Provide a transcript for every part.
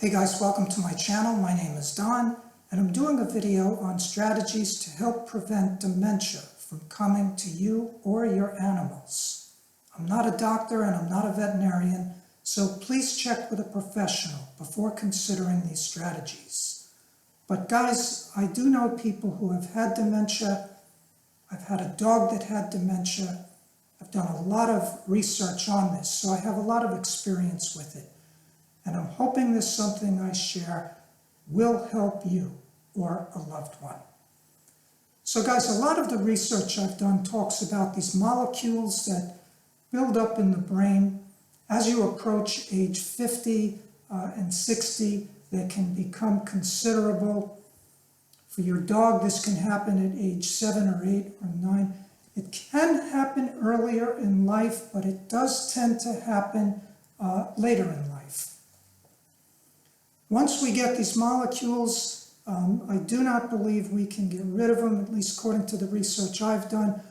Hey guys, welcome to my channel. My name is Don, and I'm doing a video on strategies to help prevent dementia from coming to you or your animals. I'm not a doctor and I'm not a veterinarian, so please check with a professional before considering these strategies. But guys, I do know people who have had dementia. I've had a dog that had dementia. I've done a lot of research on this, so I have a lot of experience with it. And I'm hoping this something I share will help you or a loved one. So guys, a lot of the research I've done talks about these molecules that build up in the brain. As you approach age 50 and 60, they can become considerable. For your dog, this can happen at age 7 or 8 or 9. It can happen earlier in life, but it does tend to happen later in life. Once we get these molecules, I do not believe we can get rid of them, at least according to the research I've done,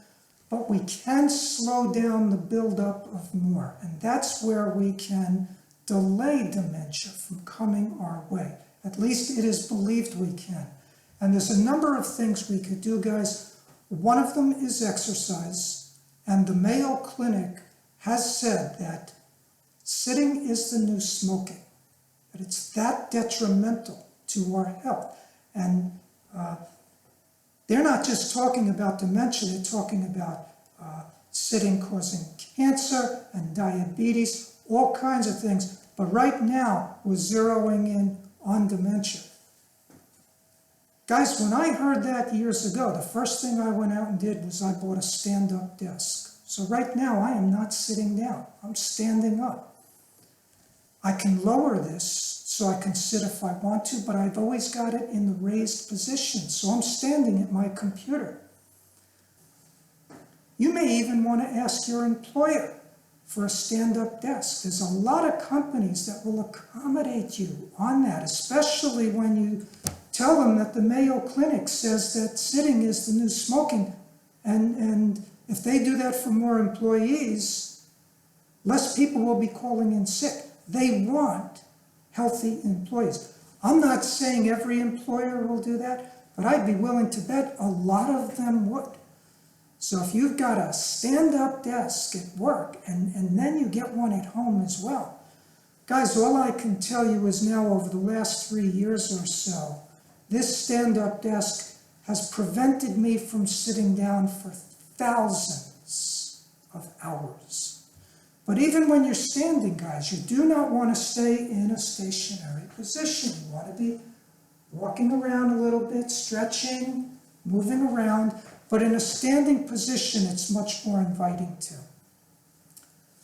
but we can slow down the buildup of more. And that's where we can delay dementia from coming our way. At least it is believed we can. And there's a number of things we could do, guys. One of them is exercise. And the Mayo Clinic has said that sitting is the new smoking. That it's that detrimental to our health. And they're not just talking about dementia, they're talking about sitting causing cancer and diabetes, all kinds of things. But right now, we're zeroing in on dementia. Guys, when I heard that years ago, the first thing I went out and did was I bought a stand-up desk. So right now, I am not sitting down, I'm standing up. I can lower this so I can sit if I want to, but I've always got it in the raised position, so I'm standing at my computer. You may even want to ask your employer for a stand-up desk. There's a lot of companies that will accommodate you on that, especially when you tell them that the Mayo Clinic says that sitting is the new smoking, and if they do that for more employees, less people will be calling in sick. They want healthy employees. I'm not saying every employer will do that, but I'd be willing to bet a lot of them would. So if you've got a stand-up desk at work and then you get one at home as well, guys, all I can tell you is now over the last 3 years or so, this stand-up desk has prevented me from sitting down for thousands of hours. But even when you're standing, guys, you do not want to stay in a stationary position. You want to be walking around a little bit, stretching, moving around. But in a standing position, it's much more inviting too.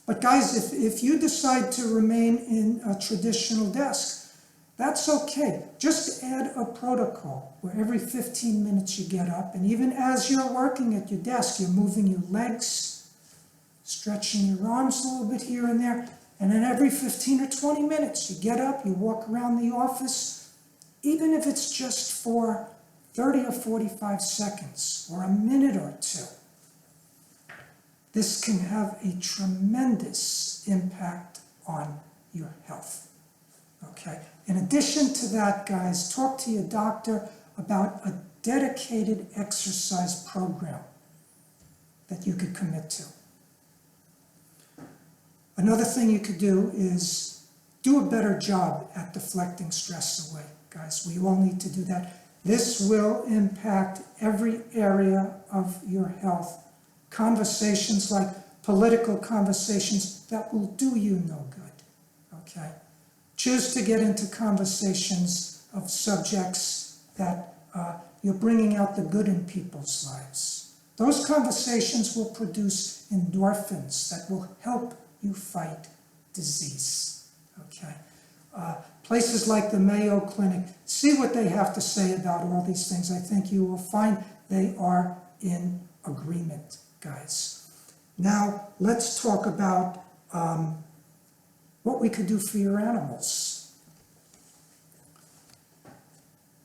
But guys, if you decide to remain in a traditional desk, that's okay. Just add a protocol where every 15 minutes you get up, and even as you're working at your desk, you're moving your legs, stretching your arms a little bit here and there, and then every 15 or 20 minutes, you get up, you walk around the office, even if it's just for 30 or 45 seconds, or a minute or two. This can have a tremendous impact on your health, okay? In addition to that, guys, talk to your doctor about a dedicated exercise program that you could commit to. Another thing you could do is do a better job at deflecting stress away. Guys, we all need to do that. This will impact every area of your health. Conversations like political conversations, that will do you no good, okay? Choose to get into conversations of subjects that you're bringing out the good in people's lives. Those conversations will produce endorphins that will help you fight disease, okay? Places like the Mayo Clinic, see what they have to say about all these things. I think you will find they are in agreement, guys. Now, let's talk about what we could do for your animals.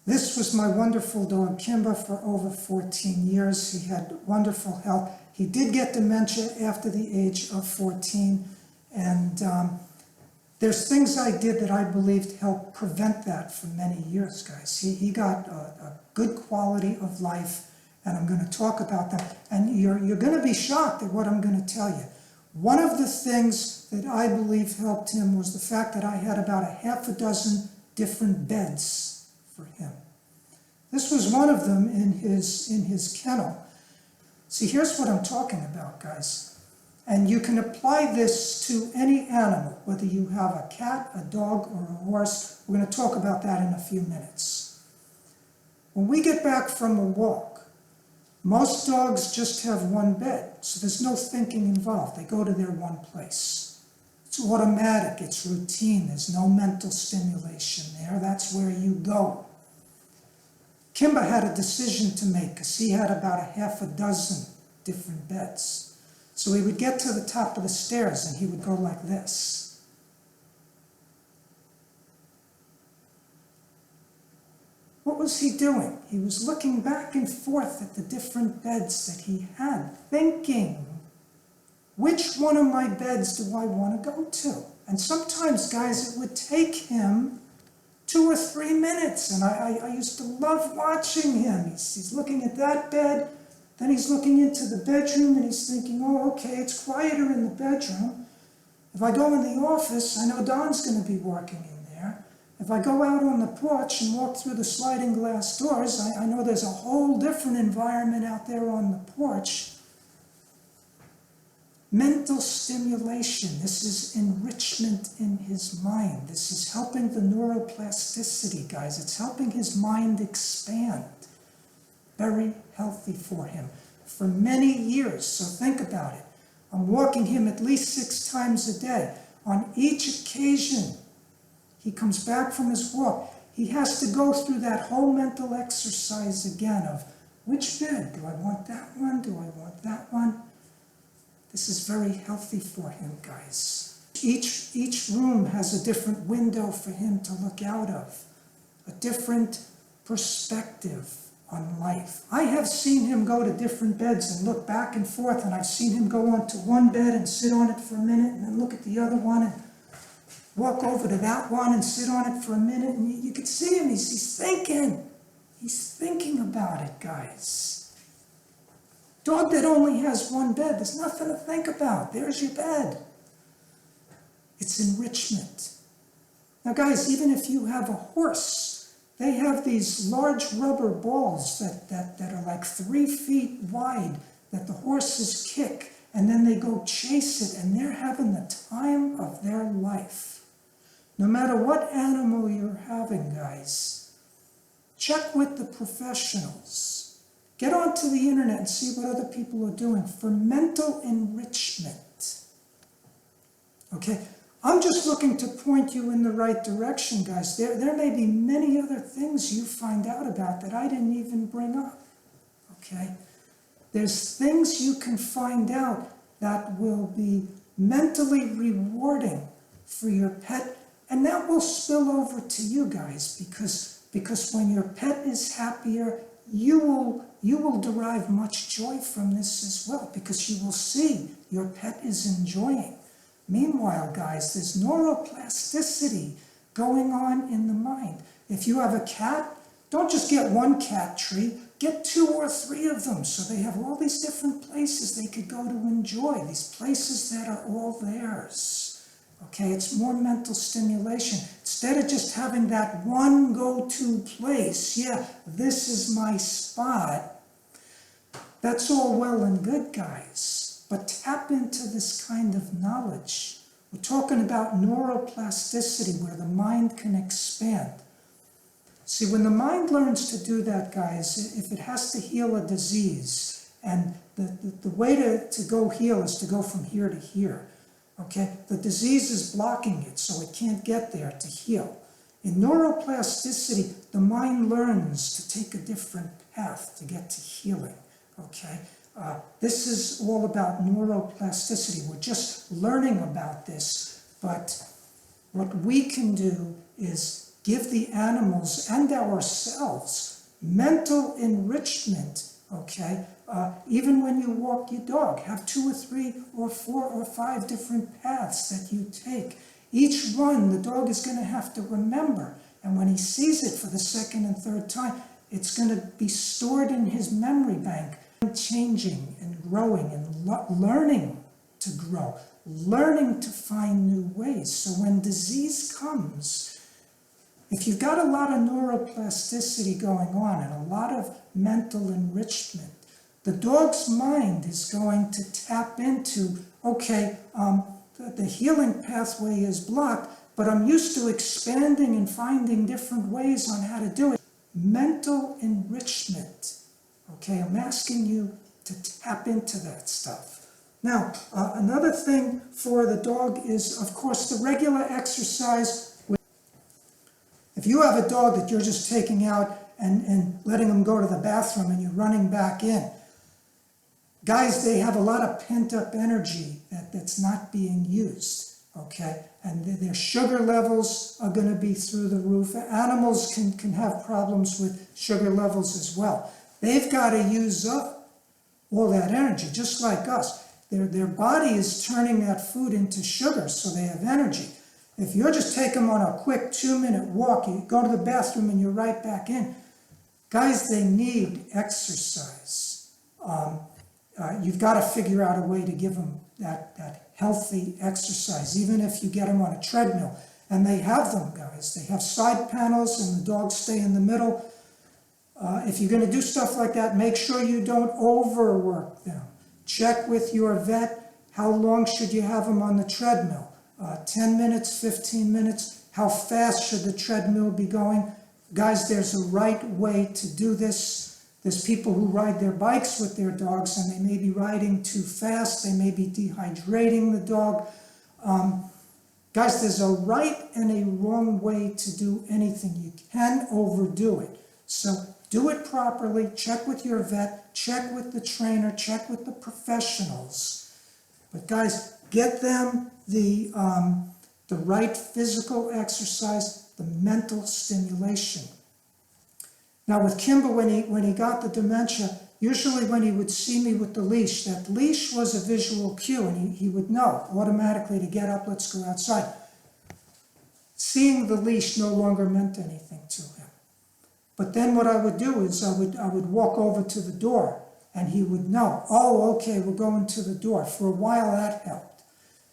This was my wonderful dog, Kimba, for over 14 years. He had wonderful health. He did get dementia after the age of 14, and There's things I did that I believed helped prevent that for many years, guys. He got a good quality of life, and I'm going to talk about that. And you're going to be shocked at what I'm going to tell you. One of the things that I believe helped him was the fact that I had about a half a dozen different beds for him. This was one of them in his kennel. See, here's what I'm talking about, guys. And you can apply this to any animal, whether you have a cat, a dog, or a horse. We're going to talk about that in a few minutes. When we get back from a walk, most dogs just have one bed, so there's no thinking involved. They go to their one place. It's automatic, it's routine, there's no mental stimulation there. That's where you go. Kimba had a decision to make because he had about a half a dozen different beds. So he would get to the top of the stairs and he would go like this. What was he doing? He was looking back and forth at the different beds that he had, thinking, which one of my beds do I want to go to? And sometimes, guys, it would take him 2 or 3 minutes, and I used to love watching him. He's looking at that bed, then he's looking into the bedroom, and he's thinking, oh, okay, it's quieter in the bedroom. If I go in the office, I know Don's going to be working in there. If I go out on the porch and walk through the sliding glass doors, I know there's a whole different environment out there on the porch. Mental stimulation, this is enrichment in his mind. This is helping the neuroplasticity, guys. It's helping his mind expand. Very healthy for him for many years. So think about it. I'm walking him at least 6 times a day. On each occasion, he comes back from his walk. He has to go through that whole mental exercise again of, which bed? Do I want that one? Do I want that one? This is very healthy for him, guys. Each room has a different window for him to look out of, a different perspective on life. I have seen him go to different beds and look back and forth, and I've seen him go onto one bed and sit on it for a minute and then look at the other one and walk over to that one and sit on it for a minute, and you can see him, he's thinking. He's thinking about it, guys. Dog that only has one bed, there's nothing to think about. There's your bed. It's enrichment. Now, guys, even if you have a horse, they have these large rubber balls that are like 3 feet wide that the horses kick, and then they go chase it, and they're having the time of their life. No matter what animal you're having, guys, check with the professionals. Get onto the internet and see what other people are doing for mental enrichment. Okay? I'm just looking to point you in the right direction, guys. There may be many other things you find out about that I didn't even bring up. Okay? There's things you can find out that will be mentally rewarding for your pet, and that will spill over to you guys, because when your pet is happier, you will derive much joy from this as well, because you will see your pet is enjoying. Meanwhile, guys, there's neuroplasticity going on in the mind. If you have a cat, don't just get one cat tree, get 2 or 3 of them, so they have all these different places they could go to enjoy, these places that are all theirs. Okay, it's more mental stimulation. Instead of just having that one go-to place, yeah, this is my spot, that's all well and good, guys. But tap into this kind of knowledge. We're talking about neuroplasticity, where the mind can expand. See, when the mind learns to do that, guys, if it has to heal a disease, and the way to go heal is to go from here to here. Okay, the disease is blocking it, so it can't get there to heal. In neuroplasticity, the mind learns to take a different path to get to healing. Okay, this is all about neuroplasticity. We're just learning about this, but what we can do is give the animals and ourselves mental enrichment. Okay, even when you walk your dog, have 2 or 3 or 4 or 5 different paths that you take. Each one, the dog is going to have to remember. And when he sees it for the second and third time, it's going to be stored in his memory bank, changing and growing and learning to grow, learning to find new ways. So when disease comes, if you've got a lot of neuroplasticity going on and a lot of mental enrichment, the dog's mind is going to tap into, okay, the healing pathway is blocked, but I'm used to expanding and finding different ways on how to do it. Mental enrichment. Okay, I'm asking you to tap into that stuff. Now, another thing for the dog is, of course, the regular exercise. If you have a dog that you're just taking out and letting them go to the bathroom and you're running back in, guys, they have a lot of pent-up energy that's not being used, okay? And their sugar levels are going to be through the roof. Animals can have problems with sugar levels as well. They've got to use up all that energy, just like us. Their body is turning that food into sugar, so they have energy. If you're just taking them on a quick 2-minute walk, you go to the bathroom and you're right back in. Guys, they need exercise. You've got to figure out a way to give them that healthy exercise, even if you get them on a treadmill. And they have them, guys. They have side panels and the dogs stay in the middle. If you're going to do stuff like that, make sure you don't overwork them. Check with your vet, how long should you have them on the treadmill? 10 minutes, 15 minutes? How fast should the treadmill be going? Guys, there's a right way to do this. There's people who ride their bikes with their dogs and they may be riding too fast. They may be dehydrating the dog. Guys, there's a right and a wrong way to do anything. You can overdo it. So do it properly. Check with your vet. Check with the trainer. Check with the professionals. But guys, get them the right physical exercise, the mental stimulation. Now with Kimber, when he got the dementia, usually when he would see me with the leash, that leash was a visual cue, and he would know automatically to get up, let's go outside. Seeing the leash no longer meant anything to him. But then what I would do is I would walk over to the door, and he would know, oh, okay, we're going to the door. For a while that helped.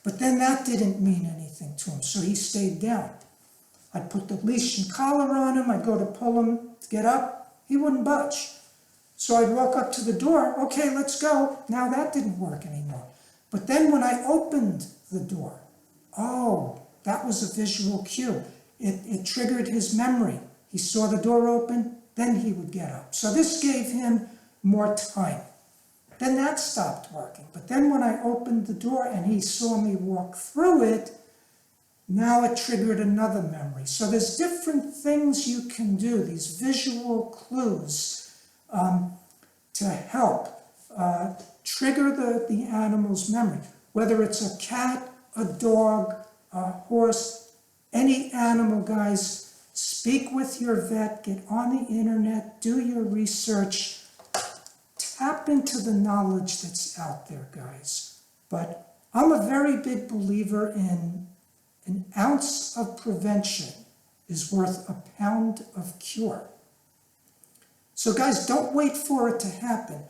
But then that didn't mean anything to him, so he stayed down. I'd put the leash and collar on him, I'd go to pull him to get up, he wouldn't budge. So I'd walk up to the door, okay, let's go. Now that didn't work anymore. But then when I opened the door, oh, that was a visual cue. It triggered his memory. He saw the door open, then he would get up. So this gave him more time. Then that stopped working. But then when I opened the door and he saw me walk through it, now it triggered another memory. So there's different things you can do, these visual clues, to help trigger the animal's memory. Whether it's a cat, a dog, a horse, any animal, guys, speak with your vet, get on the internet, do your research, tap into the knowledge that's out there, guys. But I'm a very big believer in an ounce of prevention is worth a pound of cure. So guys, don't wait for it to happen.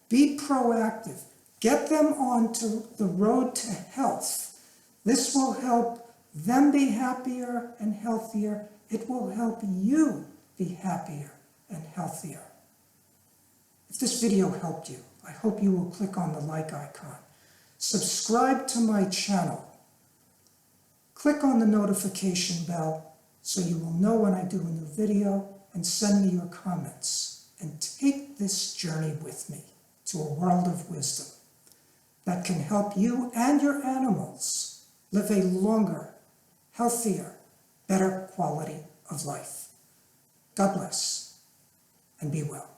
Be proactive. Get them onto the road to health. This will help them be happier and healthier. It will help you be happier and healthier. If this video helped you, I hope you will click on the like icon. Subscribe to my channel. Click on the notification bell so you will know when I do a new video, and send me your comments. And take this journey with me to a world of wisdom that can help you and your animals live a longer, healthier, better quality of life. God bless, and be well.